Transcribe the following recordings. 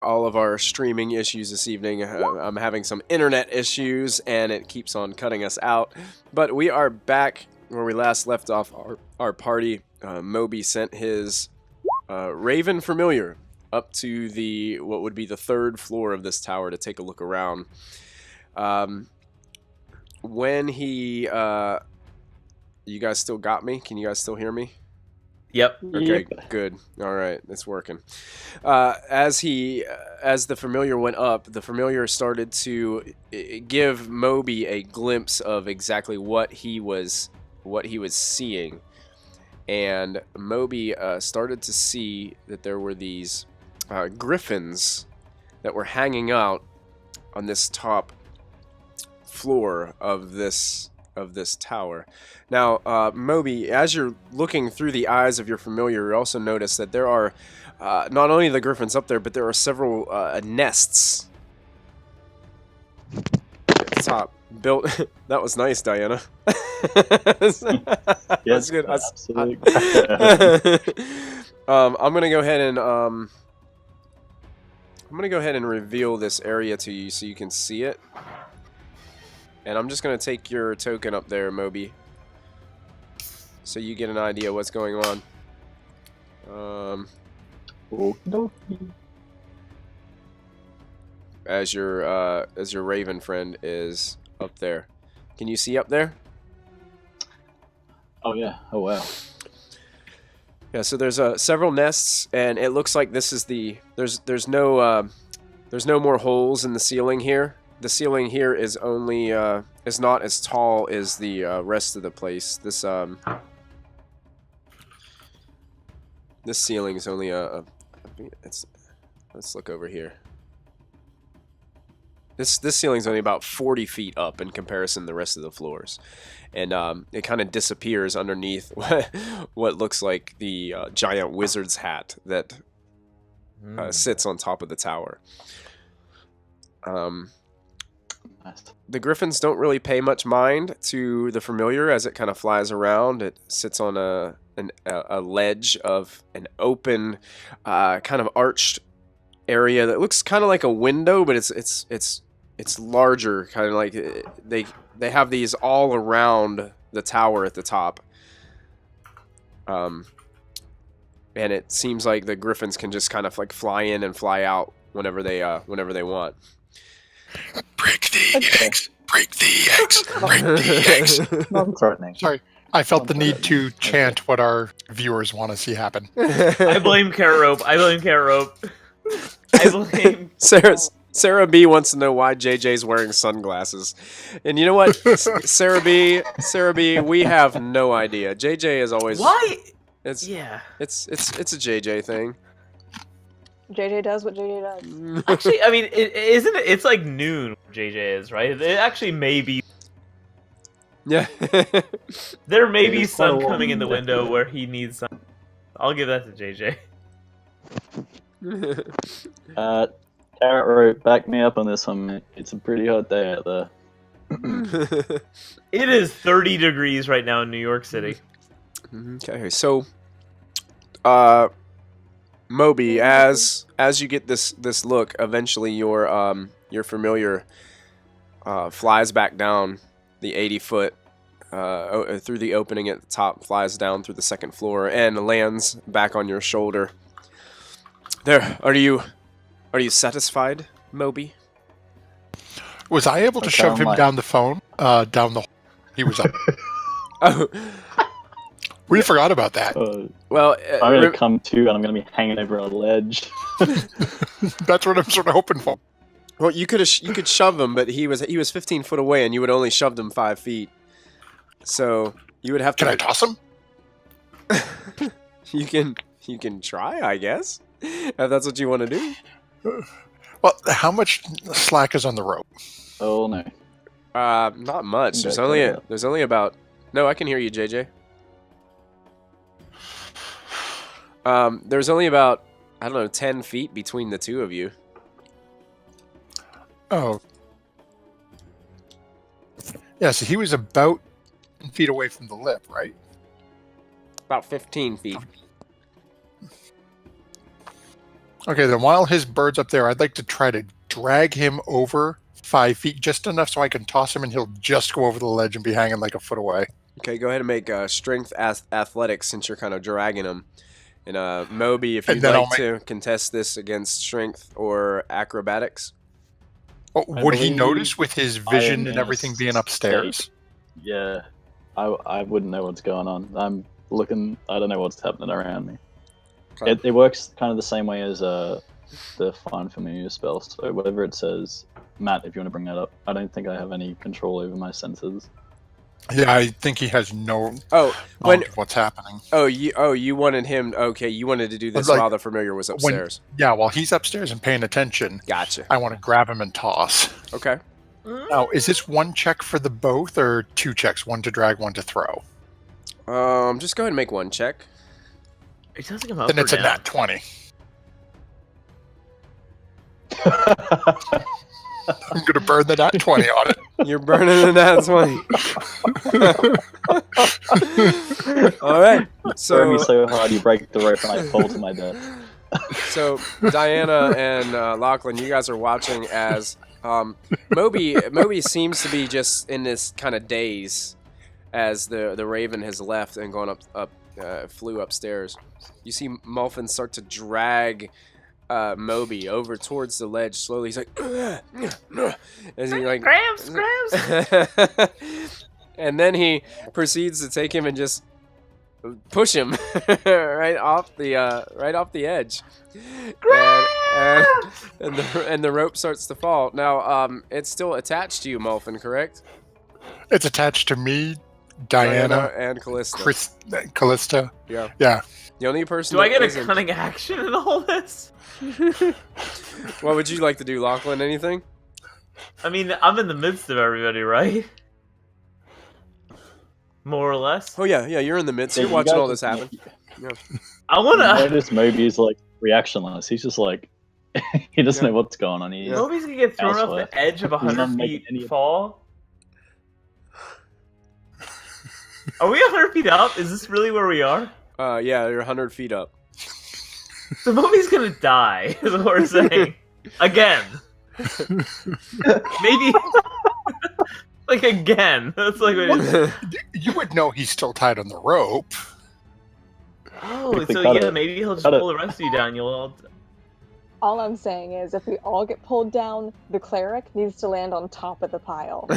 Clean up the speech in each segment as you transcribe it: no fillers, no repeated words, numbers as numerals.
all of our streaming issues this evening. I'm having some internet issues, and it keeps on cutting us out. But we are back where we last left off our party. Moby sent his Raven Familiar up to what would be the 3rd floor of this tower to take a look around. When he... you guys still got me? Can you guys still hear me? Yep. Okay, good. All right, it's working. As the familiar went up, the familiar started to give Moby a glimpse of exactly what he was seeing, and Moby started to see that there were these griffins that were hanging out on this top floor of this tower. Now, Moby, as you're looking through the eyes of your familiar, you also notice that there are not only the griffins up there, but there are several nests at the top built. That was nice, Diana. Yes, that's good. Absolutely. I'm gonna go ahead and reveal this area to you so you can see it. And I'm just going to take your token up there, Moby, so you get an idea what's going on. As your Raven friend is up there. Can you see up there? Oh yeah. Oh wow. Yeah. So there's several nests, and it looks like this is there's no more holes in the ceiling here. The ceiling here is only is not as tall as the rest of the place. This ceiling is only let's look over here. This ceiling's only about 40 feet up in comparison to the rest of the floors, and it kind of disappears underneath what looks like the giant wizard's hat that sits on top of the tower. The griffins don't really pay much mind to the familiar as it kind of flies around. It sits on a ledge of an open, kind of arched area that looks kind of like a window, but it's larger. Kind of like they have these all around the tower at the top, and it seems like the griffins can just kind of like fly in and fly out whenever they want. Break the eggs! Break the eggs! Break the eggs! Not threatening. Sorry, I felt the need to chant what our viewers want to see happen. I blame Carrot Rope. I blame... Sarah B wants to know why JJ's wearing sunglasses. And you know what? Sarah B, we have no idea. JJ is always... Why? It's a JJ thing. JJ does what JJ does. Actually, I mean, isn't it? It's like noon where JJ is, right? It actually may be. Yeah. There may be sun coming in the window where he needs sun. I'll give that to JJ. Carrot Rope, back me up on this one, mate. It's a pretty hot day out there. It is 30 degrees right now in New York City. Okay, so, Moby, as you get this look, eventually your familiar flies back down the 80-foot through the opening at the top, flies down through the 2nd floor, and lands back on your shoulder. There, are you satisfied, Moby? Was I able to shove him down the phone? Down the hole he was up. Oh. We forgot about that. Well, I'm gonna come to, and I'm gonna be hanging over a ledge. That's what I'm sort of hoping for. Well, you could shove him, but he was 15 foot away, and you would only shoved him 5 feet. So you would have to. Can I toss him? You can try, I guess, if that's what you want to do. Well, how much slack is on the rope? Oh no. Not much. There's only about. No, I can hear you, JJ. There's only about, I don't know, 10 feet between the two of you. Oh. Yeah, so he was about 10 feet away from the lip, right? About 15 feet. Okay, then while his bird's up there, I'd like to try to drag him over 5 feet, just enough so I can toss him and he'll just go over the ledge and be hanging like a foot away. Okay, go ahead and make strength athletics since you're kind of dragging him. And Moby, if you'd like to contest this against strength or acrobatics. Oh, would he notice with his vision and everything being upstairs? Yeah, I wouldn't know what's going on. I'm looking. I don't know what's happening around me. Okay. It works kind of the same way as the Find Familiar spell. So whatever it says, Matt, if you want to bring that up, I don't think I have any control over my senses. Yeah, I think he has no. What's happening? You wanted him. Okay, you wanted to do this while the familiar was upstairs. While he's upstairs and paying attention. Gotcha. I want to grab him and toss. Okay. Now, is this one check for the both or 2 checks? One to drag, one to throw. Just go ahead and make one check. It doesn't come up. Then it's a nat 20. I'm gonna burn the nat 20 on it. You're burning the nat 20. All right. So burn me so hard you break the rope and I fall to my death. So Diana and Lachlan, you guys are watching as Moby seems to be just in this kind of daze as the raven has left and gone flew upstairs. You see Muffin start to drag Moby over towards the ledge slowly. He's like, as he like, Gramps. And then he proceeds to take him and just push him right off the edge. And the rope starts to fall. Now, it's still attached to you, Muffin, correct? It's attached to me, Diana and Callista. Callista. Yeah. Yeah. The only person. Do I get a cunning action in all this? What would you like to do, Lachlan? Anything? I mean, I'm in the midst of everybody, right? More or less. Oh yeah, you're in the midst. You're watching all this happen. Yeah. I wanna. Notice Moby is like reactionless. He's just like he doesn't know what's going on. Moby's gonna get thrown off the edge of 100 feet fall. Are we 100 feet up? Is this really where we are? Yeah, you're 100 feet up. So Moby's gonna die, is what we're saying. Again. Maybe. Like, again. That's like what it is. You would know he's still tied on the rope. Oh, so yeah, maybe he'll just pull the rest of you down. You'll all I'm saying is, if we all get pulled down, the cleric needs to land on top of the pile. I'm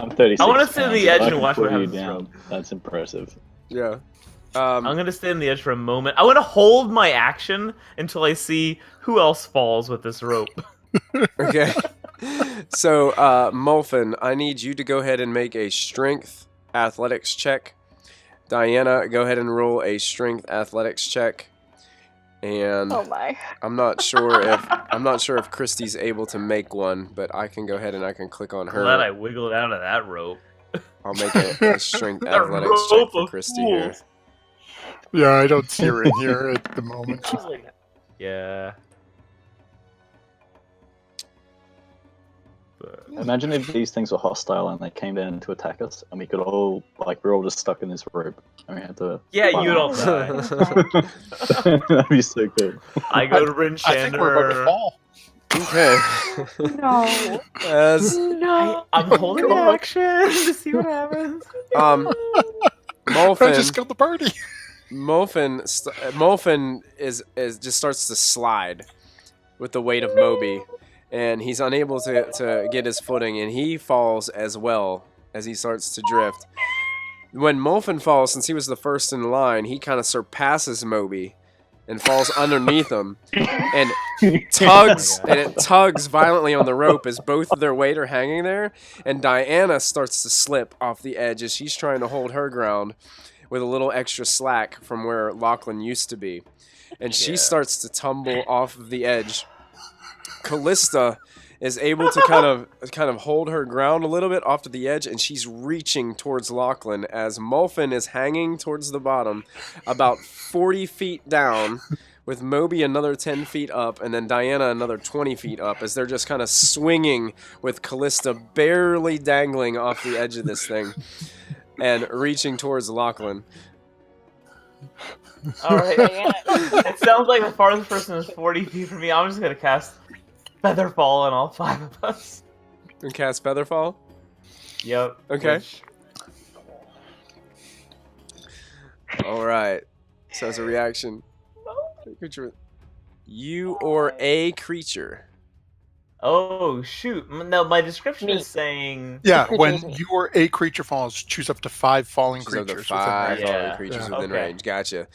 36. I want to stay on the edge and watch what happens. That's impressive. Yeah. I'm gonna stay on the edge for a moment. I want to hold my action until I see who else falls with this rope. Okay. So, Muffin, I need you to go ahead and make a strength athletics check. Diana, go ahead and roll a strength athletics check. And oh my. I'm not sure if Christy's able to make one, but I can go ahead and I can click on her. Glad I wiggled out of that rope. I'll make a strength athletics check for Christy here. Yeah, I don't see her in here at the moment. Yeah. Imagine if these things were hostile and they came down to attack us, and we could all, like, we're all just stuck in this rope, and we had to. Yeah, you'd all die. That'd be so good. I go to Rin I think we're about to fall. Okay. No. No. I'm holding action to see what happens. Muffin. I just killed the birdie. Muffin is just starts to slide with the weight of Moby. And he's unable to get his footing, and he falls as well as he starts to drift. When Muffin falls, since he was the first in line, he kind of surpasses Moby and falls underneath him, and tugs violently on the rope as both of their weight are hanging there. And Diana starts to slip off the edge as she's trying to hold her ground with a little extra slack from where Lachlan used to be, and she starts to tumble off of the edge. Callista is able to kind of hold her ground a little bit off to the edge, and she's reaching towards Lachlan as Muffin is hanging towards the bottom, about 40 feet down, with Moby another 10 feet up, and then Diana another 20 feet up, as they're just kind of swinging with Callista barely dangling off the edge of this thing and reaching towards Lachlan. All right. Diana, It sounds like the farthest person is 40 feet from me. I'm just gonna cast Featherfall on all 5 of us. And cast Featherfall. Yep. Okay. which- All right. So as a reaction, creature, you or a creature. Oh shoot! No, my description Me. is saying. Yeah, creature when is me. you or a creature falls, choose up to 5 falling Choose up to creatures. 5 within range. falling Yeah. creatures Yeah. within Okay. range. Gotcha.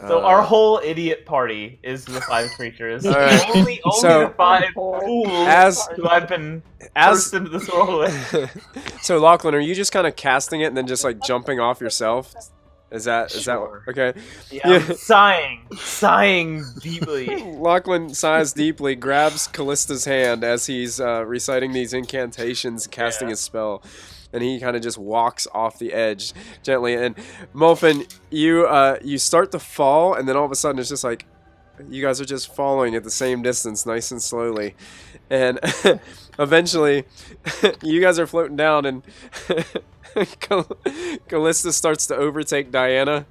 So our whole idiot party is the 5 creatures. All right. Only So- the 5 Whole fools As- who I've been as forced into this world with. so Lachlan, are you just kind of casting it and then just like jumping off yourself? Is that Sure. okay? Yeah, I'm sighing deeply. Lachlan sighs deeply, grabs Callista's hand as he's reciting these incantations, casting Yeah. his spell, and he kind of just walks off the edge gently. And Molfin, you start to fall, and then all of a sudden it's just like you guys are just falling at the same distance, nice and slowly, and eventually you guys are floating down, and Callista starts to overtake Diana,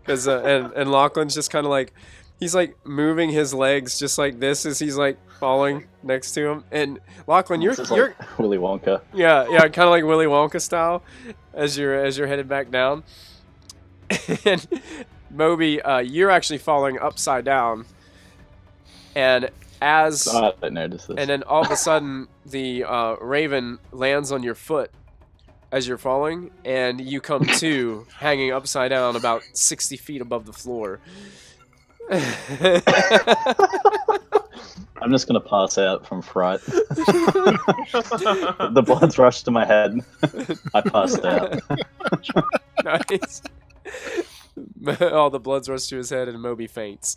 because and Lachlan's just kind of like he's like moving his legs just like this as he's like falling next to him. And Lachlan, you're This is like Willy Wonka. yeah, kind of like Willy Wonka style as you're headed back down. And Moby, you're actually falling upside down, and as I don't notice this. and then all of a sudden the raven lands on your foot as you're falling, and you come to hanging upside down about 60 feet above the floor. I'm just gonna pass out from fright. The blood's rushed to my head. I passed out. Nice. All the blood's rushed to his head, and Moby faints.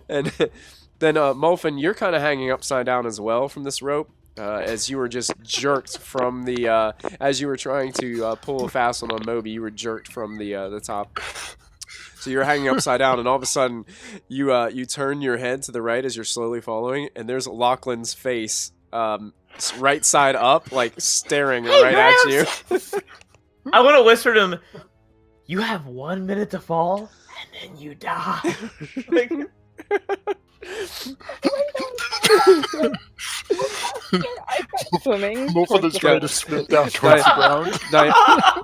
And then Molfin, you're kind of hanging upside down as well from this rope, as you were just jerked from the as you were trying to pull a fast one on Moby, you were jerked from the top. So you're hanging upside down, and all of a sudden you turn your head to the right as you're slowly following, and there's Lachlan's face right side up, like staring right at you. I want to whisper to him, "You have 1 minute to fall, and then you die." Like, I tried swimming. Molfin towards is the trying boat. to swim down towards the ground.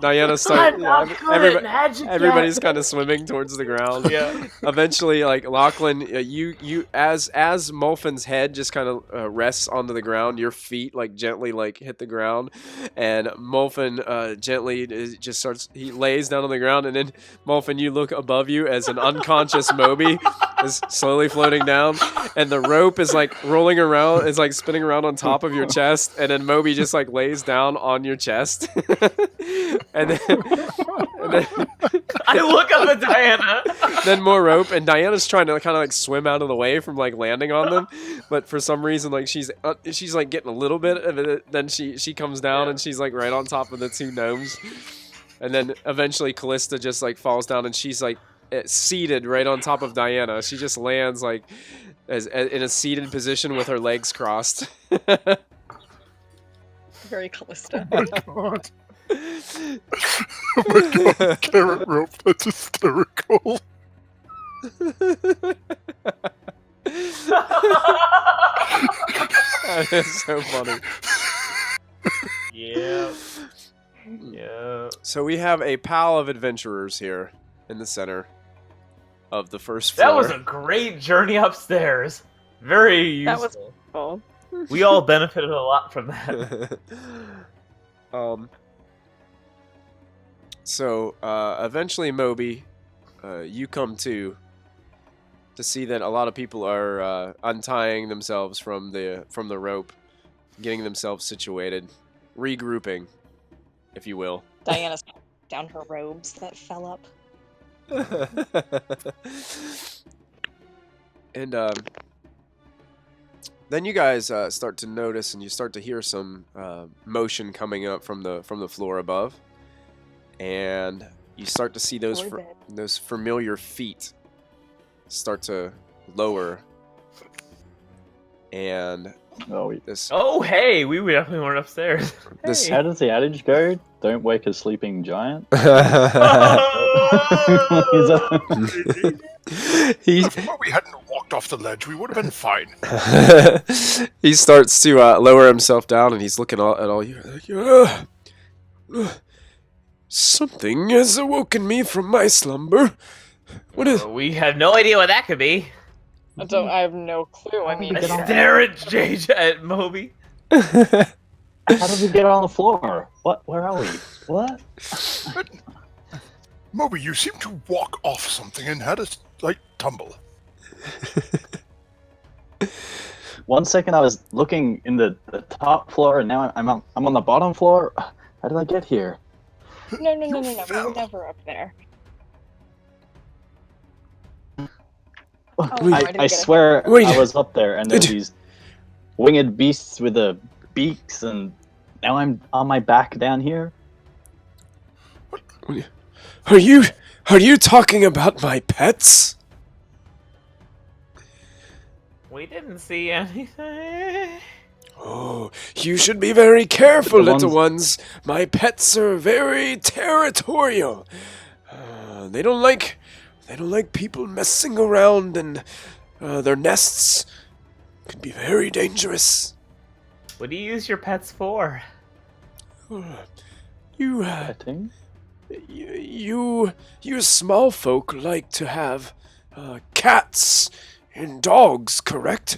Diana starts. I'm not good at magic Everybody's yet. kind of swimming towards the ground. Yeah. Eventually, like Lachlan, as Molfin's head just kind of rests onto the ground, your feet like gently like hit the ground, and Molfin gently just starts. He lays down on the ground, and then Molfin, you look above you as an unconscious Moby is slowly floating down, and the rope is like rolling around, is like spinning around on top of your chest, and then Moby just like lays down on your chest, and then I look up at Diana. then more rope, and Diana's trying to kind of like swim out of the way from like landing on them, but for some reason like she's like getting a little bit of it, then she comes down and she's like right on top of the 2 gnomes, and then eventually Callista just like falls down and she's like seated right on top of Diana. She just lands like as in a seated position with her legs crossed. Very Callista. Oh my god. Oh my god, carrot rope, that's hysterical. That is so funny. Yeah. Yeah. So we have a pile of adventurers here in the center of the first floor. That was a great journey upstairs. Very That was- useful. Oh. We all benefited a lot from that. So eventually, Moby, you come to see that a lot of people are untying themselves from the rope, getting themselves situated, regrouping, if you will. Diana's down her robes that fell up. And then you guys start to notice, and you start to hear some motion coming up from the floor above, and you start to see those Boy bed. those familiar feet start to lower, and Oh, this Oh, hey, we definitely weren't upstairs. This- Hey. how does the adage go? Don't wake a sleeping giant. He's a- he If Moby hadn't walked off the ledge, we would have been fine. he starts to lower himself down, and he's looking at all you. Something has awoken me from my slumber. What is? We have no idea what that could be. I have no clue. I mean, I stare at JJ at Moby. How did we get on the floor? What? Where are we? What? Moby, you seem to walk off something and had a slight tumble. 1 second I was looking in the top floor, and now I'm on the bottom floor. How did I get here? no. We fell. were never up there. I, I didn't I get it. swear Wait. I was up there, and there were these winged beasts with the beaks, and now I'm on my back down here. Are you talking about my pets? We didn't see anything. Oh, you should be very careful, The little ones. My pets are very territorial. They don't like people messing around, and their nests can be very dangerous. What do you use your pets for? You Petting? you small folk like to have cats and dogs, correct?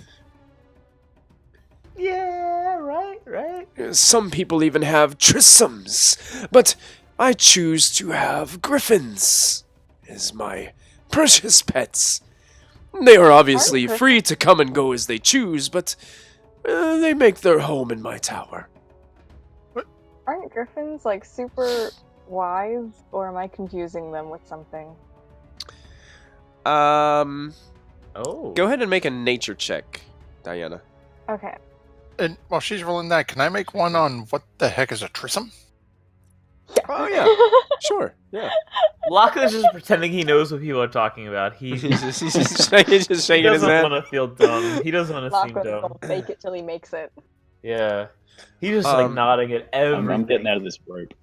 Yeah, right. Some people even have trissums, but I choose to have griffins as my precious pets. They are obviously Aren't free to come and go as they choose, but they make their home in my tower. Aren't griffins like super wise, or am I confusing them with something? Oh. Go ahead and make a nature check, Diana. Okay. And while she's rolling that, can I make one on what the heck is a trissom? Oh yeah, sure, yeah. Lachlan's just pretending he knows what people are talking about. He He's just shaking his doesn't head. want to feel dumb. He doesn't want to seem Lachlan dumb. will fake it till he makes it. Yeah. He's just like nodding at everything. I'm getting out of this rope.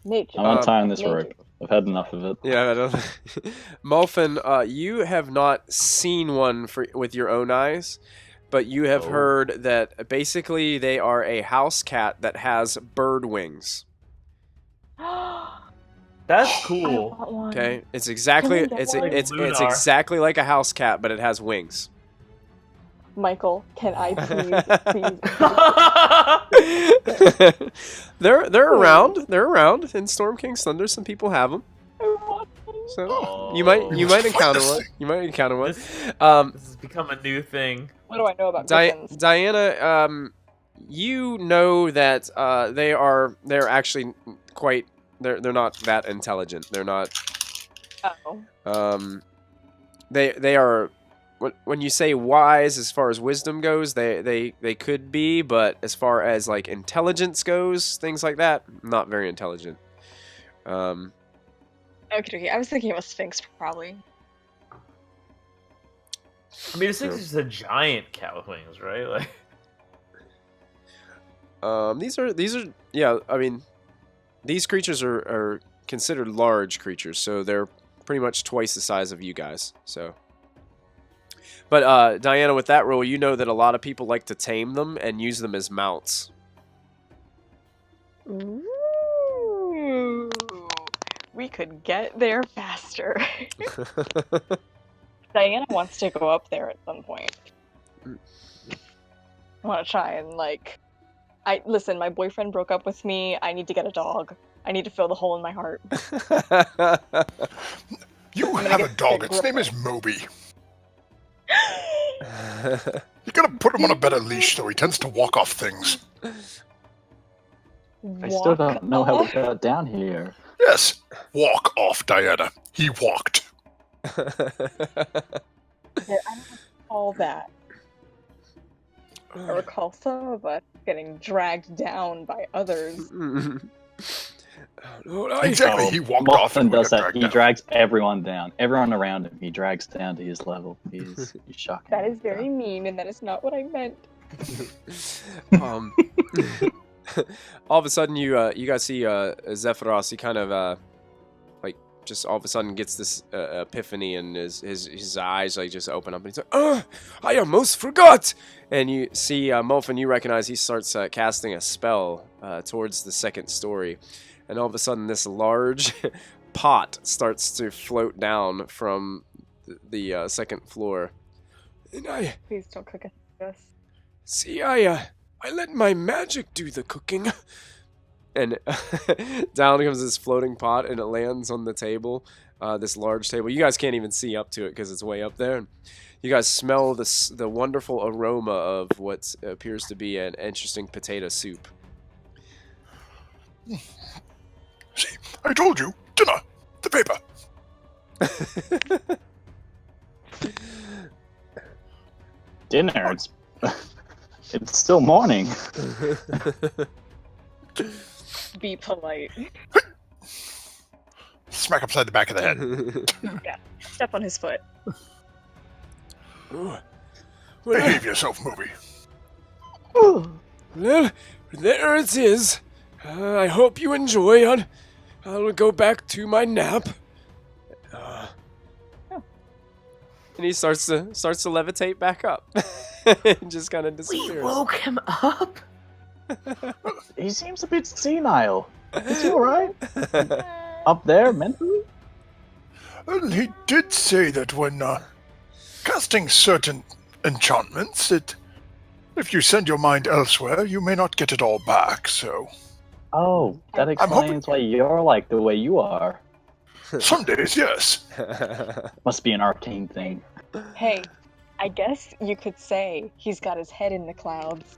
Nature. I'm untying this nature. rope. I've had enough of it. Yeah, I don't. Molphin, you have not seen one with your own eyes, but you have Oh. heard that basically they are a house cat that has bird wings. That's I cool. want one. Okay, it's exactly Can we get it's one? it's Like it's Lunar. exactly like a house cat, but it has wings. Michael, can I please? they're around. They're around in Storm King's Thunder. Some people have them, so Oh. you might We must fight encounter this one. thing. You might encounter one. This has become a new thing. What do I know about Di- griffins? Diana, you know that they're actually quite they're not that intelligent. They're not Oh. they are when you say wise as far as wisdom goes, they could be, but as far as like intelligence goes, things like that, not very intelligent. Okay. I was thinking of a sphinx, probably. I mean, this is just a giant cat with wings, right? Like, These are yeah. I mean, these creatures are considered large creatures, so they're pretty much twice the size of you guys. So, but Diana, with that rule, you know that a lot of people like to tame them and use them as mounts. Ooh. We could get there faster. Diana wants to go up there at some point. I want to try and listen, my boyfriend broke up with me. I need to get a dog. I need to fill the hole in my heart. You gonna have a get dog. big Its name gripper. is Moby. You gotta put him on a better leash so he tends to walk off things. I still don't know how we Walk got down here. Yes, walk off, Diana. He walked. off. I don't recall that. I recall some of us getting dragged down by others. Exactly, he walked off Muffin and we does got that. dragged He down. drags everyone down. Everyone around him, he drags down to his level. He's shocking. That is very mean, and that is not what I meant. All of a sudden, you guys see Zephyros. He kind of just all of a sudden gets this epiphany, and his eyes like just open up, and he's like, "Oh, I almost forgot!" And you see Mulfin, you recognize he starts casting a spell towards the second story, and all of a sudden this large pot starts to float down from the second floor. And Please don't cook us. see, I let my magic do the cooking. And down comes this floating pot, and it lands on the table, this large table. You guys can't even see up to it because it's way up there. And you guys smell the wonderful aroma of what appears to be an interesting potato soup. See, I told you. Dinner. The paper. Dinner. It's still morning. Be polite. Smack upside the back of the head. Yeah. Step on his foot. Well, Behave yourself, Moby. well, there it is. I hope you enjoy. I'll go back to my nap. And he starts to levitate back up. And just kind of disappears. We woke him up. He seems a bit senile. Is he alright? Up there, mentally? Well, he did say that when casting certain enchantments, if you send your mind elsewhere, you may not get it all back, so... Oh, that explains why you're like the way you are. Some days, yes. Must be an arcane thing. Hey, I guess you could say he's got his head in the clouds.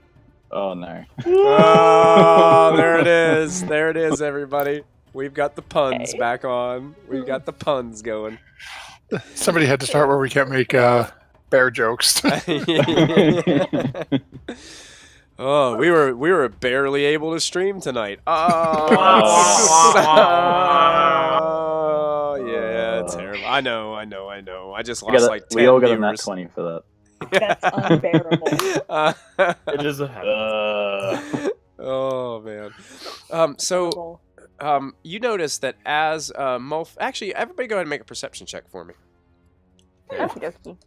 Oh no. Oh, there it is. There it is, everybody. We've got the puns back on. We've got the puns going. Somebody had to start where we can't make bear jokes. Oh, we were barely able to stream tonight. Oh, yeah, terrible. I know. I just lost like 10 we all got a nat viewers. 20 for that. That's unbearable. It is a habit. Oh man. So you notice that as Mulf, actually, everybody go ahead and make a perception check for me. Okey-dokey.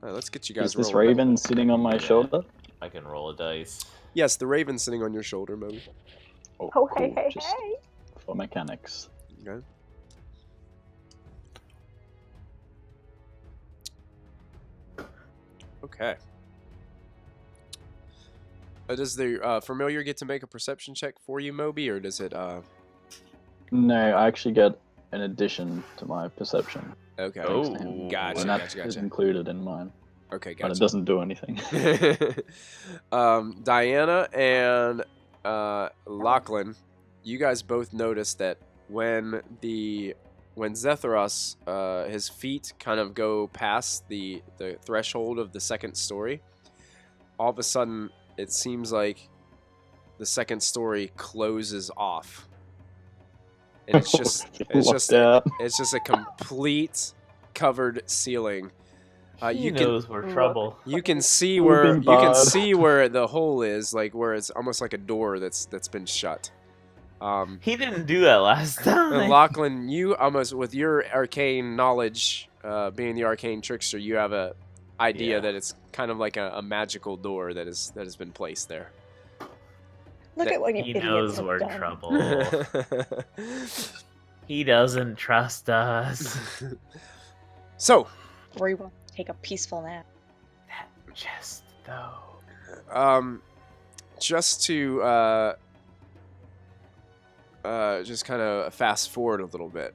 Let's get you guys Is this rolling. raven sitting on my shoulder? I can roll a dice. Yes, the raven's sitting on your shoulder, Moby. Oh, hey, cool. hey, Just hey. for mechanics. Okay. Okay. Does the familiar get to make a perception check for you, Moby, or does it? No, I actually get an addition to my perception. Okay. Oh, Gotcha. And that is included in mine. Okay, But it gotcha. doesn't do anything. Diana and Lachlan, you guys both noticed that when Zetharos, his feet kind of go past the threshold of the second story, all of a sudden it seems like the second story closes off. And it's just a complete covered ceiling. He knows we're trouble. You can see Moving where the hole is, like where it's almost like a door that's been shut. He didn't do that last time. And Lachlan, you almost, with your arcane knowledge, being the arcane trickster, you have a idea that it's kind of like a magical door that has been placed there. Look at what you He idiots knows have we're done. trouble. He doesn't trust us. So, Where you want to take a peaceful nap. That chest, though. just to just kind of fast forward a little bit.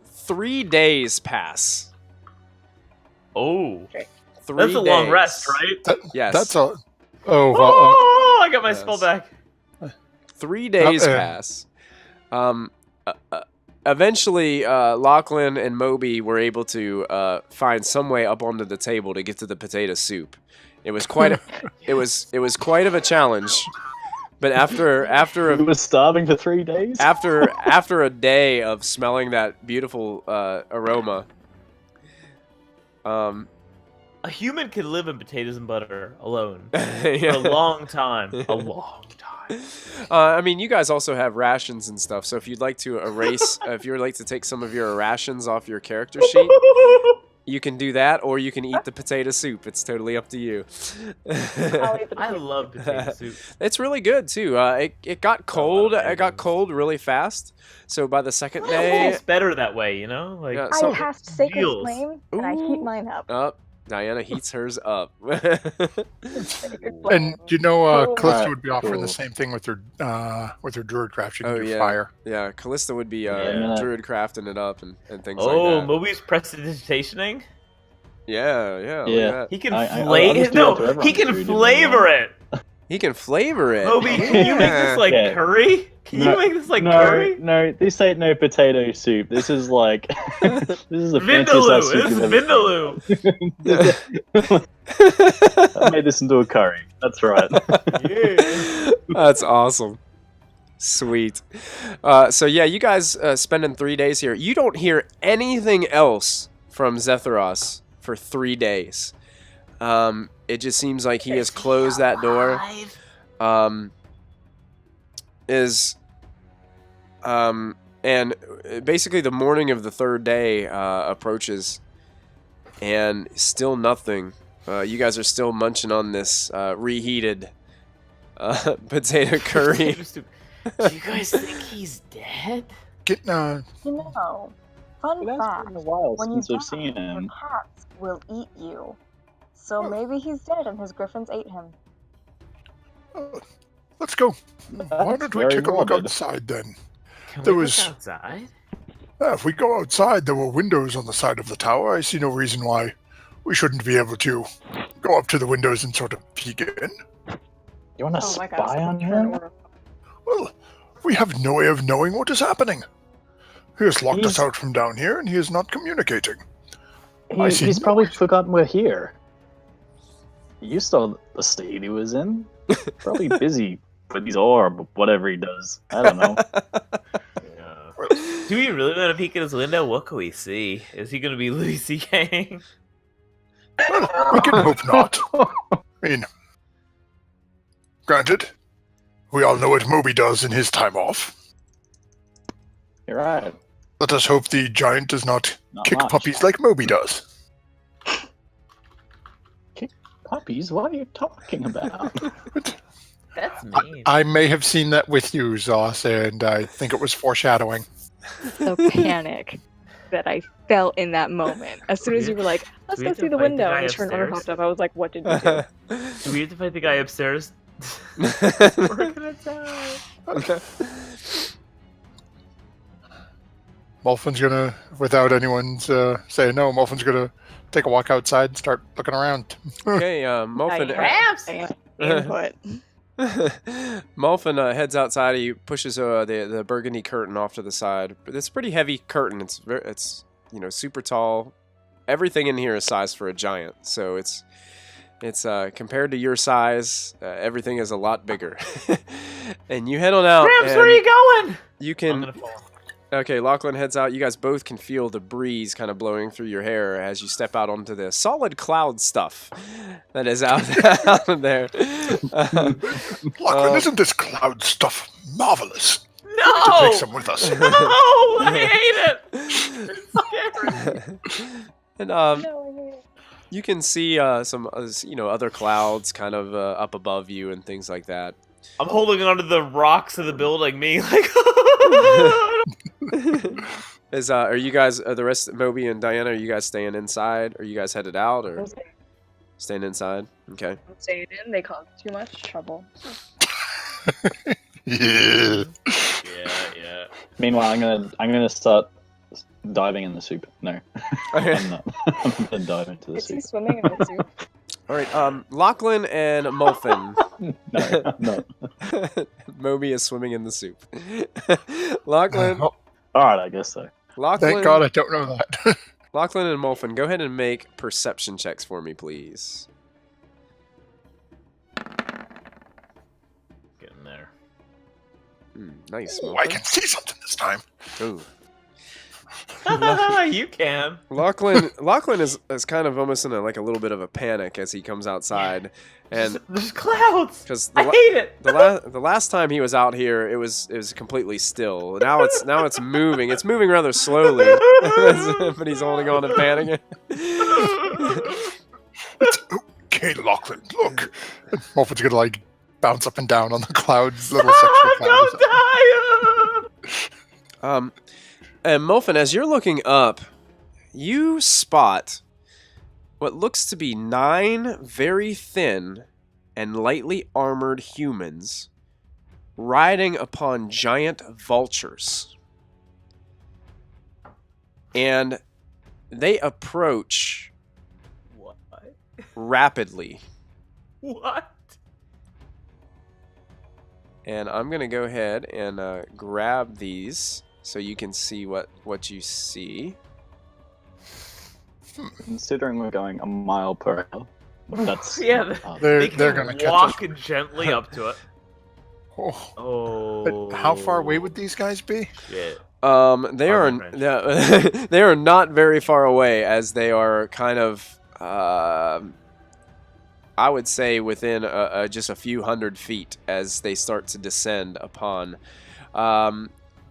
3 days pass. Oh. 3 That's a long days. rest, right? Yes. That's a. Oh, I got my spell Yes. back. 3 days Uh-oh. pass. Eventually, Lachlan and Moby were able to find some way up onto the table to get to the potato soup. It was quite a, quite of a challenge. But after We were starving for 3 days? after a day of smelling that beautiful aroma, A human can live in potatoes and butter alone Yeah. for a long time. A long time. I mean, you guys also have rations and stuff. So if you'd like to erase, if you'd like to take some of your rations off your character sheet, you can do that, or you can eat the potato soup. It's totally up to you. I'll eat the I potato. love potato soup. It's really good too. It got cold. It got cold really fast. So by the second It day, tastes better that way, you know? Like Yeah, I so- cast Sacred Deals. Flame, and I heat Ooh. mine up. up, Diana heats hers up. Sacred And Flame. Callista Alright, would be offering cool. the same thing with her druid craft. She can Oh, do yeah. fire. Yeah, Callista would be Yeah. druid crafting it up and things oh, like that. Moby's prestidigitationing? Yeah, look at Yeah. that. He can I'll just flavor do that to No, everyone he if you can didn't flavor it. He can flavor it. Moby, can you make this like Yeah. curry? Can you make this like curry? No, this ain't no potato soup. This is like this is a fancy Vindaloo. soup. This is Vindaloo. I made this into a curry. That's right. Yeah. That's awesome. Sweet. So yeah, you guys spending 3 days here. You don't hear anything else from Zetharos for 3 days. It just seems like he has closed that door. And basically the morning of the third day approaches, and still nothing. You guys are still munching on this reheated potato curry. Do you guys think he's dead? Get You know, fun It has fact, been a while when you since I've die, seen your him. cats will eat you. So maybe he's dead and his griffins ate him. Let's go. Why That's don't we very take a look morbid. outside then? Can There we was- look outside? If we go outside, there were windows on the side of the tower. I see no reason why we shouldn't be able to go up to the windows and sort of peek in. You want to Oh my god, spy on turn him? order. Well, we have no way of knowing what is happening. He has locked us He's- out from down here, and he is not communicating. I see He's no probably reason. forgotten we're here. You saw the state he was in. Probably busy with his orb, whatever he does. I don't know. Do we really want to peek at his window? What can we see? Is he going to be Louis C.K.? We can hope not. I mean, granted, we all know what Moby does in his time off. You're right. Let us hope the giant does not Not kick much. puppies like Moby does. Puppies? What are you talking about? That's mean. I may have seen that with you, Zoss, and I think it was foreshadowing. The panic that I felt in that moment. As soon as you were like, let's we go have to see the fight the window, guy and the turn order upstairs? popped up, I was like, what did you do? Do we have to fight the guy upstairs? We're gonna die. Molfin's gonna, without anyone's saying no, Molfin's gonna take a walk outside and start looking around. Okay, Molfin. Perhaps. Input. Molfin heads outside. He pushes the burgundy curtain off to the side. But it's a pretty heavy curtain. It's super tall. Everything in here is sized for a giant. So it's compared to your size, everything is a lot bigger. And you head on out. Gramps, and where are you going? You I'm can. gonna fall. Okay, Lachlan heads out. You guys both can feel the breeze kind of blowing through your hair as you step out onto the solid cloud stuff that is out there. Lachlan, isn't this cloud stuff marvelous? To No! take some with us. No! I hate it! It's scary. And No, I hate it. you can see some other clouds kind of up above you and things like that. I'm holding onto the rocks of the building, me like. Are you guys the rest Moby and Diana? Are you guys staying inside? Are you guys headed out or staying inside? Okay. I'm staying in, they cause too much trouble. Yeah. Yeah. Meanwhile, I'm gonna start diving in the soup. No, Okay. I'm not. I'm gonna dive into the Is he soup. swimming in the soup? All right. Lachlan and Molfin. No, I'm not. Moby is swimming in the soup. Lachlan. Oh, All right, I guess so. Lachlan. thank God I don't know that. Lachlan and Molfin, go ahead and make perception checks for me, please. Getting there. Nice. Oh, I Molfin. can see something this time. Ooh. You can. Lachlan is kind of almost in a little bit of a panic as he comes outside, and There's clouds. because I hate it. the last time he was out here, it was completely still. Now it's moving. It's moving rather slowly, but he's holding on and panicking. Okay, Lachlan, look. Wolfen's gonna like bounce up and down on the clouds, little section of clouds. Don't die. And Molfin, as you're looking up, you spot what looks to be 9 very thin and lightly armored humans riding upon giant vultures. And they approach What? rapidly. What? And I'm going to go ahead and grab these so you can see what you see. Considering we're going a mile per hour, that's Yeah, not bad. They They're can gonna catch walk us. gently up to it. Oh, Oh. but how far away would these guys be? Shit. They are Armor range. they are not very far away, as they are kind of I would say within just a few hundred feet as they start to descend upon.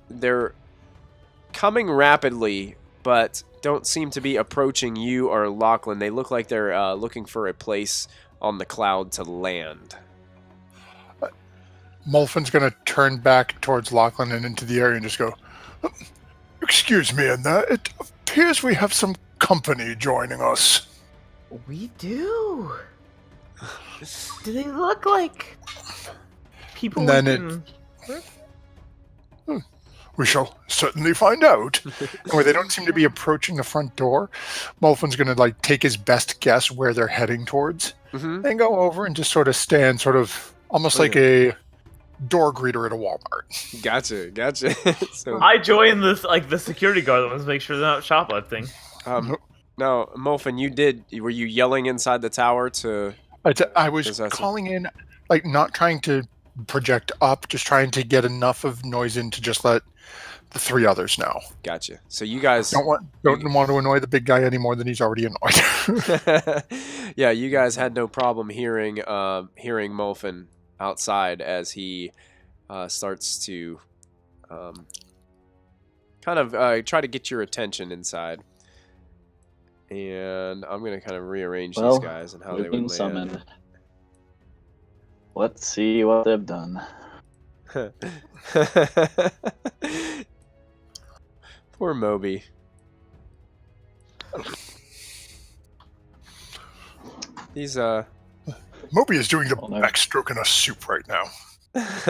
They're coming rapidly, but don't seem to be approaching you or Lachlan. They look like they're looking for a place on the cloud to land. Molfin's gonna turn back towards Lachlan and into the area and just go, Excuse me, in there. It appears we have some company joining us. We do. Do they look like people? And then we it- can... We shall certainly find out. where they don't seem to be approaching the front door. Molfin's gonna like take his best guess where they're heading towards Mm-hmm. and go over and just sort of stand sort of almost like a door greeter at a Walmart. Gotcha. So, I joined this like the security guard that wants to make sure they're not shoplifting. no, Molfin, were you yelling inside the tower to? I was Is that so? calling in, like not trying to project up, just trying to get enough of noise in to just let the 3 others know. Gotcha. So you guys, Don't want to annoy the big guy any more than he's already annoyed. yeah, you guys had no problem hearing Molfin outside as he starts to kind of try to get your attention inside. And I'm gonna kind of rearrange these guys and how they We've would been land. summoned. Let's see what they've done. Poor Moby. He's Moby is doing the Oh, no. backstroke in a soup right now. Just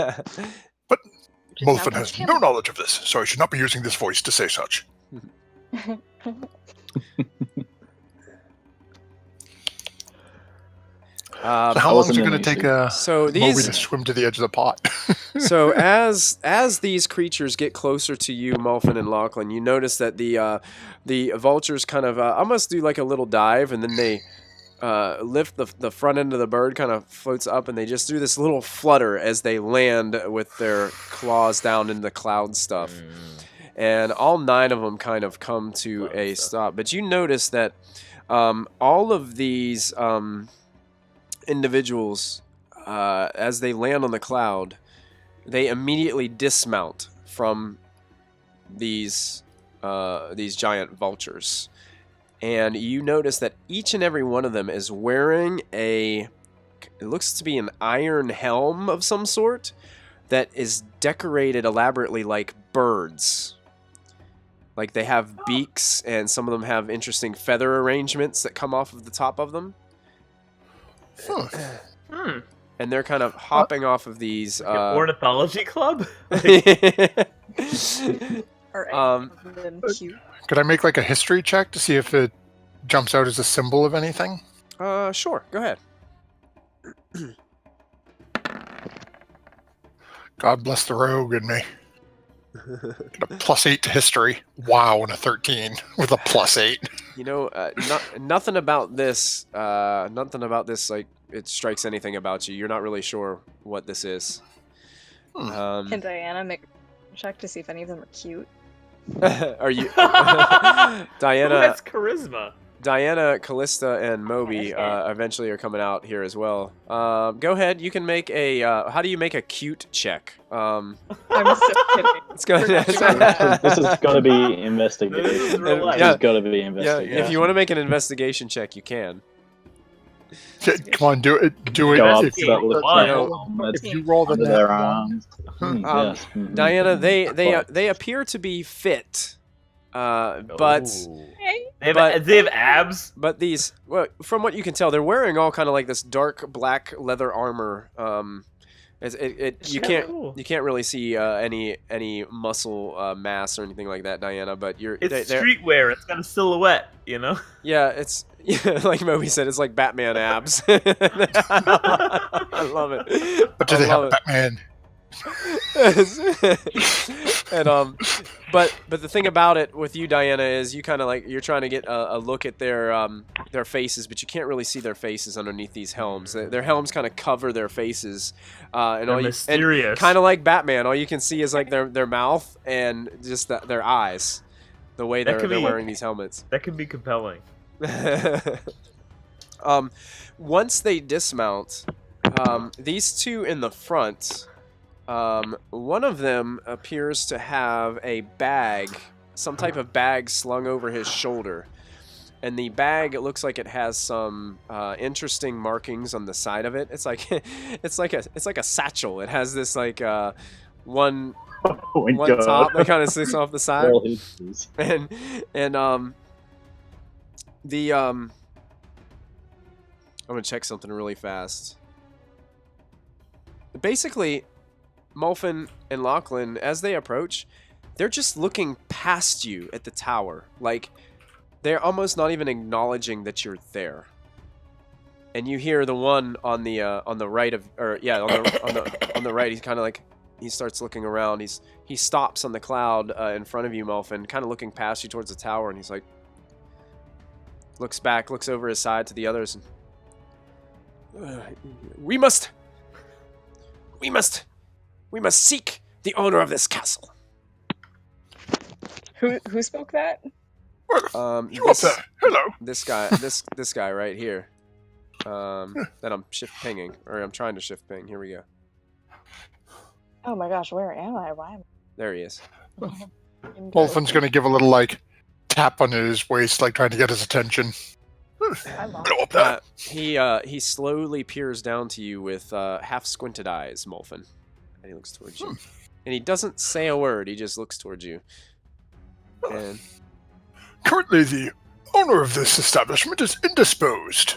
Molfin now has him. no knowledge of this, so I should not be using this voice to say such. So how long is wasn't it going an to take issue. so Moby these to swim to the edge of the pot? So as these creatures get closer to you, Molfin and Lachlan, you notice that the vultures kind of almost do like a little dive, and then they lift the front end of the bird, kind of floats up, and they just do this little flutter as they land with their claws down in the cloud stuff. And all 9 of them kind of come to a stop. But you notice that all of these individuals, as they land on the cloud, they immediately dismount from these giant vultures, and you notice that each and every one of them is wearing it looks to be an iron helm of some sort that is decorated elaborately like birds. Like they have beaks, and some of them have interesting feather arrangements that come off of the top of them. Huh. And they're kind of hopping off of these. Like an ornithology club? Alright. Then cute. Could I make like a history check to see if it jumps out as a symbol of anything? Sure. Go ahead. God bless the rogue in me. Get a +8 to history. Wow, and a 13 with a +8. You know, nothing about this. Like it strikes anything about you. You're not really sure what this is. Can Diana make a check to see if any of them are cute? Are you Who Diana? has charisma? Diana, Callista, and Moby Understand. eventually are coming out here as well. Go ahead. You can make a. How do you make a cute check? I'm so kidding. Let's go ahead. This has got to be This is investigation. real This life. has got to be Yeah, investigation. if you want to make an investigation check, you can. Come on, do it. Do it. Go up If to you, that little One. helmet if you roll the under net their one, arms. Yes. Diana, But they appear to be fit, but Oh. Hey. They have abs. but these, well, from what you can tell, they're wearing all kind of like this dark black leather armor. You Yeah, can't cool. you can't really see any muscle mass or anything like that, Diana. But It's they're streetwear. It's got a silhouette, you know. yeah, it's like Moby said, it's like Batman abs. I love it. but do I they have love a Batman? and but the thing about it with you, Diana, is you kind of like you're trying to get a look at their faces, but you can't really see their faces underneath these helms. Their helms kind of cover their faces, and They're all mysterious. kind of like Batman. All you can see is like their mouth and just their eyes, the way That they're could be- wearing these helmets. That can be compelling. Once they dismount, these two in the front, one of them appears to have a bag, some type of bag slung over his shoulder. And the bag, it looks like it has some interesting markings on the side of it. It's like it's like a satchel. It has this like one oh my one God. top that kind of sits off the side. All his- and I'm gonna check something really fast. Basically, Mulfin and Lachlan, as they approach, they're just looking past you at the tower. Like, they're almost not even acknowledging that you're there. And you hear the one on the right of, or yeah, on the right. He's kind of like, he starts looking around. He stops on the cloud in front of you, Mulfin, kind of looking past you towards the tower, and he's like, looks back, looks over his side to the others, and we must seek the owner of this castle. Who spoke that? You up there? Hello. This guy right here. That I'm shift pinging, or I'm trying to shift ping. Here we go. Oh my gosh, where am I? Why am There he is. I? Wolfen's going to give a little like tap on his waist, like trying to get his attention. I'm lost. Hello up there. He slowly peers down to you with half squinted eyes, Mulfin, and he looks towards you. And he doesn't say a word. He just looks towards you. And Currently, the owner of this establishment is indisposed.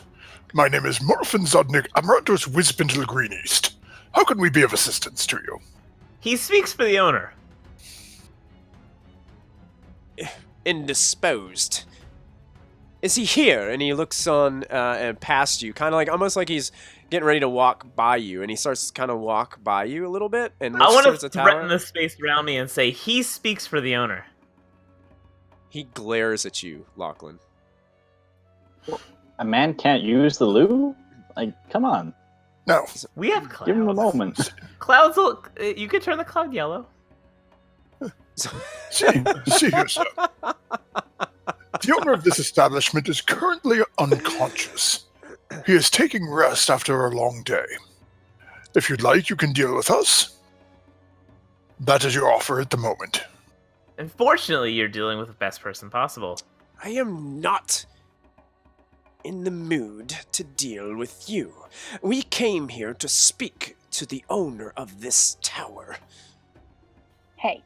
My name is Morphin Zodnik Amaratos Wispindle Green East. How can we be of assistance to you? He speaks for the owner. indisposed. Is he here? And he looks on and past you, kind of like almost like he's getting ready to walk by you, and he starts to kind of walk by you a little bit, and I looks want towards to the tower. threaten the space around me and say he speaks for the owner. He glares at you, Lachlan. A man can't use the loo? Like, come on. No. We have clouds. Give him a moment. Clouds will. You could turn the cloud yellow. See here, sir. The owner of this establishment is currently unconscious. He is taking rest after a long day. If you'd like, you can deal with us. That is your offer at the moment. Unfortunately, you're dealing with the best person possible. I am not in the mood to deal with you. We came here to speak to the owner of this tower. Hey.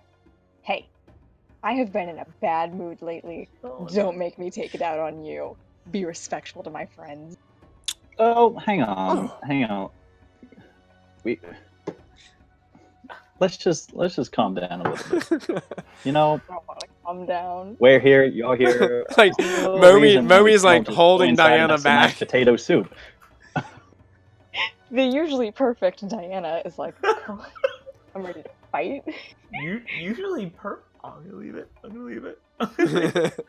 I have been in a bad mood lately. Don't make me take it out on you. Be respectful to my friends. Oh, hang on. Let's just calm down a little bit. You know, I don't want to calm down. we're here, you're here. Like, No Moby- reason why we Moby's, like, can't just holding go inside and Diana have some mashed back. Potato soup. The usually perfect Diana is like, I'm ready to fight. You usually I'm gonna leave it.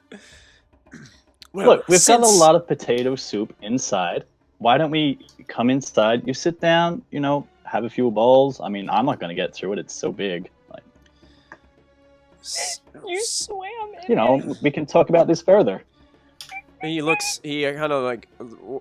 Well, Look, we've got a since- lot of potato soup inside. Why don't we come inside? You sit down, you know, have a few bowls. I mean, I'm not going to get through it. It's so big. Like, You swam in You know, it. we can talk about this further. He kind of like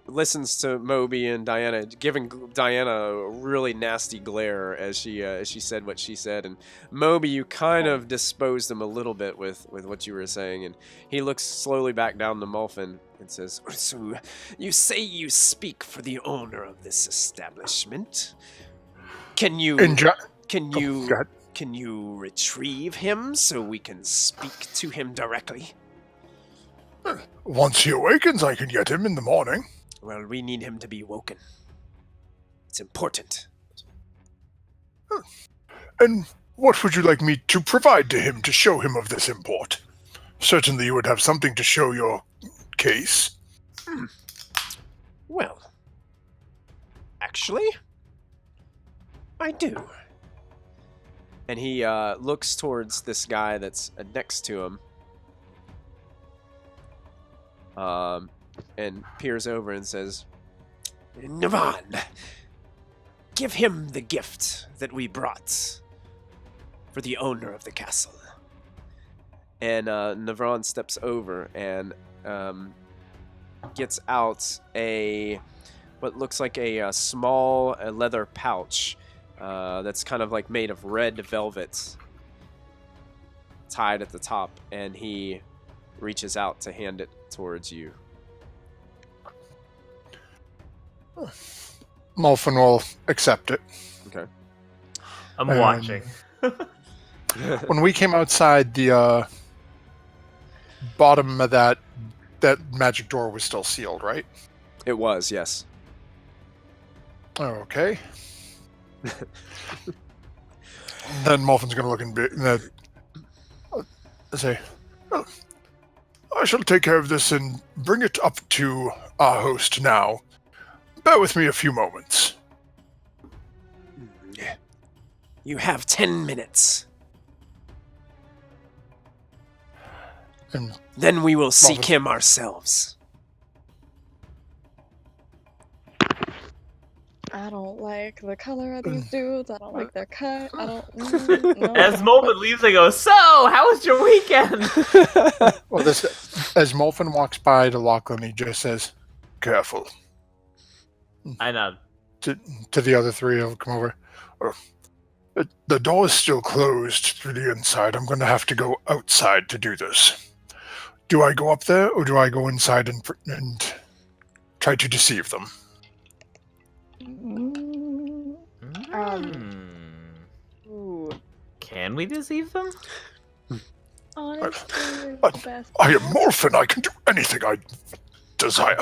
listens to Moby and Diana, giving Diana a really nasty glare as she said what she said. And Moby, you kind of disposed him a little bit with what you were saying. And he looks slowly back down to Mulfin and says, "So, you say you speak for the owner of this establishment? Can you Go ahead. can you retrieve him so we can speak to him directly?" Once he awakens, I can get him in the morning. Well, we need him to be woken. It's important. And what would you like me to provide to him to show him of this import? Certainly you would have something to show your case. Well, actually, I do. And he looks towards this guy that's next to him. And peers over and says, "Navan, give him the gift that we brought for the owner of the castle." And Navran steps over and gets out what looks like a small leather pouch that's kind of like made of red velvet, tied at the top, and he reaches out to hand it towards you. Mulfin will accept it. Okay. I'm watching. When we came outside, the bottom of that magic door was still sealed, right? It was, yes. Okay. Then Mulfin's going to look and say, "Well, I shall take care of this and bring it up to our host now. Bear with me a few moments." You have 10 minutes. and Then we will seek Marvelous. him ourselves. I don't like the color of these dudes. I don't like their cut. I don't. No. As Moment leaves, I go, "So, how was your weekend?" well, as Mulfin walks by to Lachlan, he just says Careful. I know. to the other three who'll come over. The door is still closed through the inside. I'm going to have to go outside to do this. Do I go up there, or do I go inside and try to deceive them? Ooh, Can we deceive them? honestly, the best. I am Morphin. I can do anything I desire.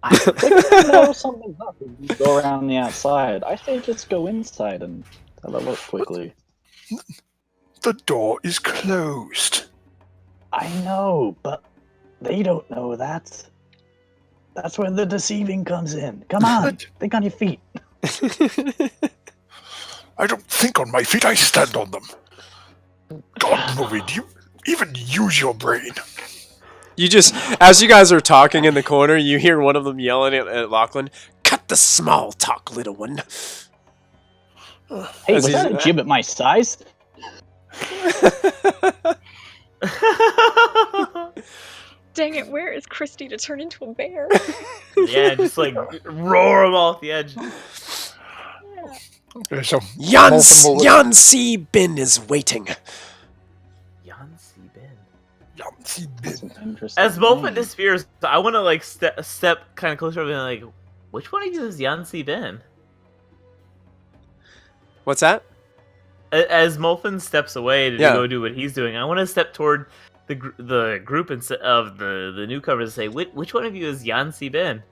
I think we know something's up if you go around the outside. I say just go inside and have a look quickly. The door is closed. I know, but they don't know that. That's where the deceiving comes in. Come on, think on your feet. I don't think on my feet. I stand on them. God, Movie, do you even use your brain? You just, as you guys are talking in the corner, you hear one of them yelling at Lachlan, "Cut the small talk, little one." Hey, As was he's- that a jib at my size? Dang it! Where is Christy to turn into a bear? Yeah, just like roar them off the edge. Okay, so Yans Mulfin will- Yansi Bin is waiting. Yansi Bin. That's an interesting As Mulfin name. disappears, I want to like step kind of closer and be like, which one of you is Yansi Bin? What's that? As Mulfin steps away to Yeah. go do what he's doing, I want to step toward the group of the newcomers and say, which one of you is Yansi Bin?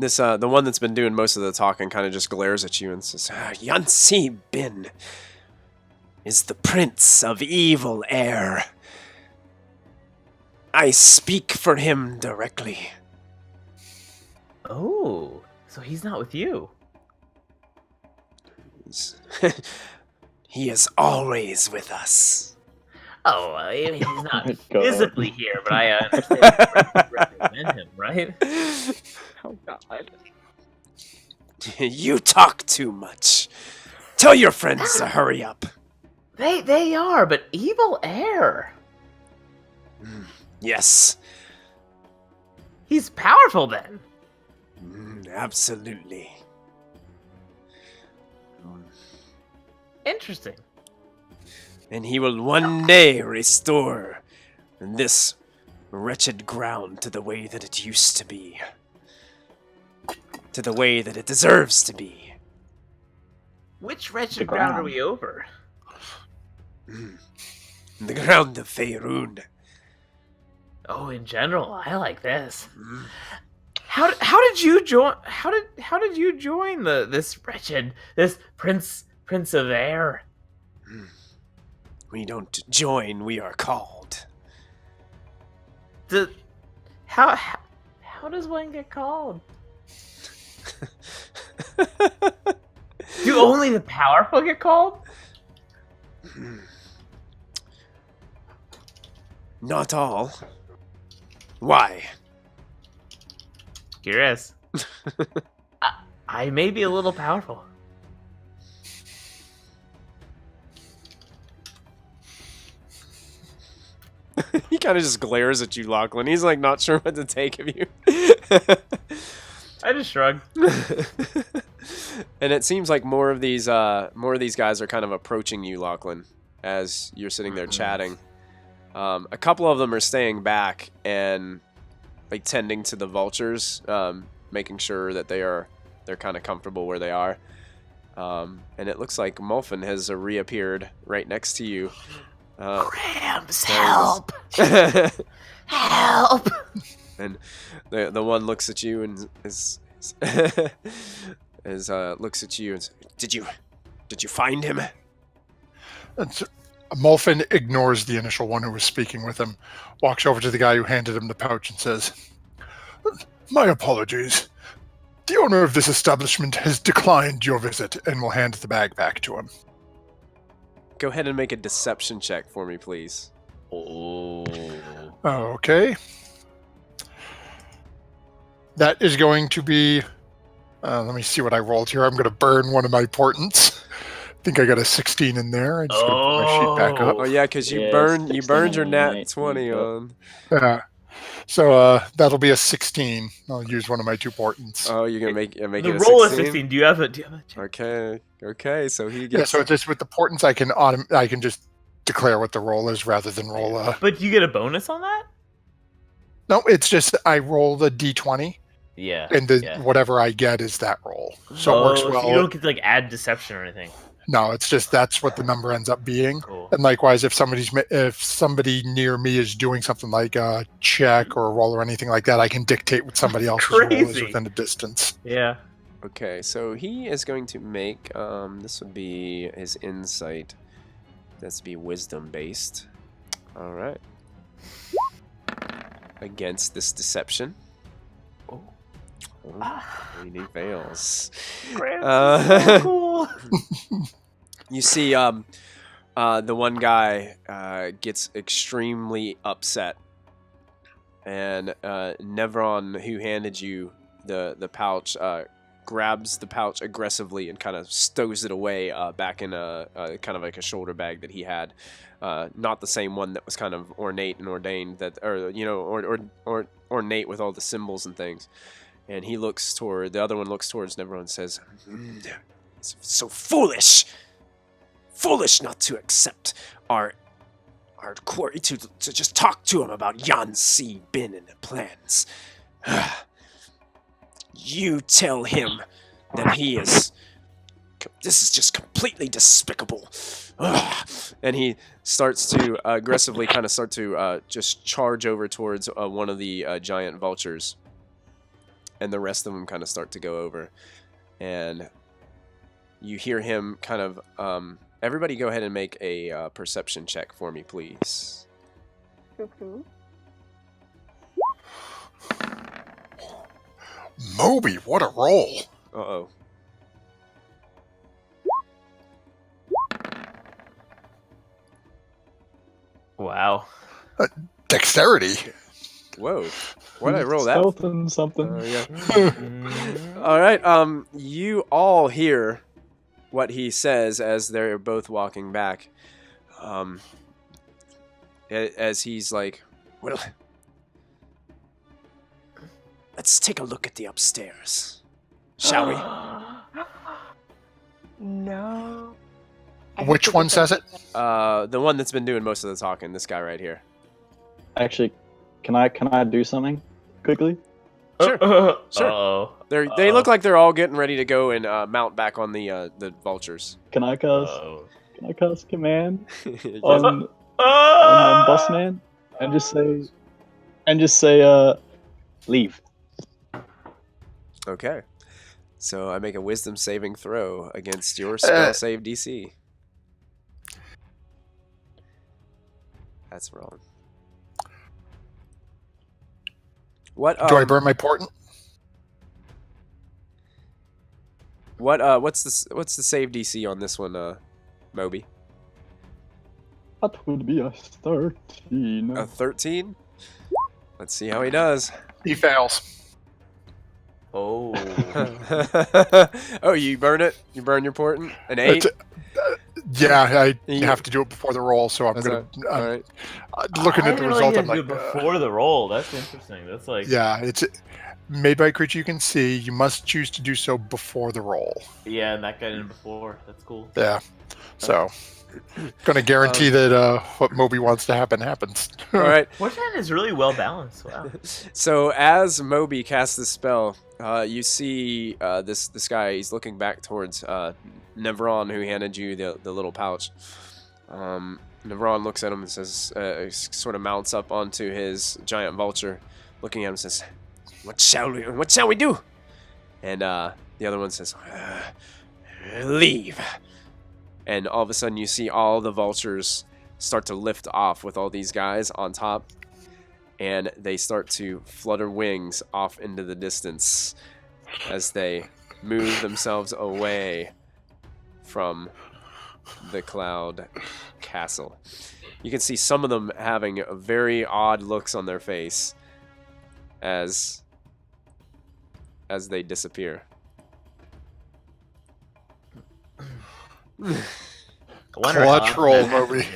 This the one that's been doing most of the talking kind of just glares at you and says, "Yansi Bin is the prince of evil air. I speak for him directly." Oh, so he's not with you. He is always with us. Oh, I mean, he's not my God. visibly here, but I understand you recommend him, right? Oh God. You talk too much. Tell your friends to hurry up. They are, but evil air. Yes. He's powerful then. Absolutely. Interesting. And he will one day restore this wretched ground to the way that it used to be. To the way that it deserves to be. Which wretched The ground are ground. we over? The ground of Faerun. Oh, in general, I like this. How did you join? How did you join this prince of air? We don't join, we are called. How does one get called? Do only the powerful get called? Not all. Why? Curious. I may be a little powerful. He kind of just glares at you, Lachlan. He's like not sure what to take of you. I just shrugged. And it seems like more of these guys are kind of approaching you, Lachlan, as you're sitting there chatting. A couple of them are staying back and like tending to the vultures, making sure that they're kind of comfortable where they are. And it looks like Mulfin has reappeared right next to you. Grams, help! Help! And the one looks at you and looks at you and says, Did you find him? Mulfin ignores the initial one who was speaking with him, walks over to the guy who handed him the pouch and says, My apologies. The owner of this establishment has declined your visit and will hand the bag back to him. Go ahead and make a deception check for me, please. Oh. okay. That is going to be, let me see what I rolled here. I'm going to burn one of my portents. I think I got a 16 in there. I just got to put my sheet back up. Oh yeah, because you Yeah, burned your 16, nat right, 20 yep. on. So that'll be a 16. I'll use one of my two portents. Oh, you're gonna make it The a roll is 16? 16. Do you have a check? Okay. So he Yeah, gets. so just with the portents, I can just declare what the roll is rather than roll a. But you get a bonus on that? No, it's just I roll the d20, Yeah. and whatever I get is that roll. So it works well. So you don't get to like add deception or anything. No, it's just that's what the number ends up being. Cool. And likewise, if somebody near me is doing something like a check or a roll or anything like that, I can dictate what somebody else's roll is Crazy. within a distance. Yeah. Okay, so he is going to make. This would be his insight. That's be wisdom based. All right. Against this deception. Oh. And he fails. Grams Uh, is so cool. You see, the one guy gets extremely upset, and Nevron, who handed you the pouch, grabs the pouch aggressively and kind of stows it away back in a kind of like a shoulder bag that he had, not the same one that was kind of ornate and ordained or ornate with all the symbols and things. And the other one looks towards Nevron and says, "It's so foolish." Foolish not to accept our query, to just talk to him about Yansi Bin and the plans. You tell him that this is just completely despicable. And he starts to aggressively kind of start to just charge over towards one of the giant vultures. And the rest of them kind of start to go over. And you hear him kind of... everybody go ahead and make a perception check for me, please. Cuckoo. Moby, what a roll! Uh-oh. Wow. Dexterity. Whoa. Why did I roll that? Stealth and something. Yeah. All right. You all hear what he says as they're both walking back. As he's like, Well, let's take a look at the upstairs, shall we? No. I hope Which the one good says thing it? is The one that's been doing most of the talking. This guy right here. Actually, can I do something quickly? Sure. Sure. Uh-oh. They look like they're all getting ready to go and mount back on the vultures. Can I cast? Uh-oh. Can I cast command Yes. on boss man and just say leave. Okay. So I make a wisdom saving throw against your spell save DC. That's wrong. What Do I burn my portent? what's the save DC on this one, Moby? That would be a 13. A 13? Let's see how he does. He fails. Oh. Oh, you burn it? You burn your portent? An 8? Yeah, I You- have to do it before the roll, so I'm That's gonna. all right. Looking I at the didn't result, realize I'm you had like, to do it before the roll. That's interesting. That's like yeah, it's made by a creature you can see. You must choose to do so before the roll. yeah, and that got in before. That's cool. Yeah, so gonna guarantee that what Moby wants to happen happens. All right. Fortune is really well balanced. Wow. So as Moby casts this spell, you see this guy. He's looking back towards Nevron, who handed you the little pouch. Nevron looks at him and says, sort of mounts up onto his giant vulture, looking at him and says, What shall we do?" And the other one says, "Leave." And all of a sudden, you see all the vultures start to lift off with all these guys on top, and they start to flutter wings off into the distance as they move themselves away from the cloud castle. You can see some of them having very odd looks on their face as they disappear. Clutch roll, Moby.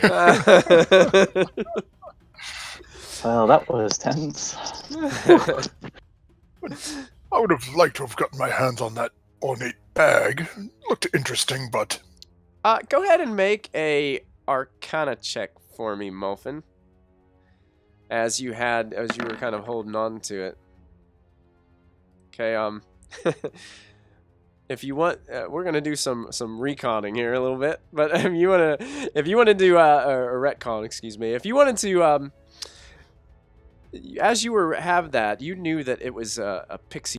Well, that was tense. I would have liked to have gotten my hands on that ornate bag. Looked interesting, but Go ahead and make a Arcana check for me, Muffin. As you were kind of holding on to it. Okay, if you want, we're gonna do some reconning here a little bit. But if you wanna do a retcon, excuse me. If you wanted to, as you have that, you knew that it was a pixie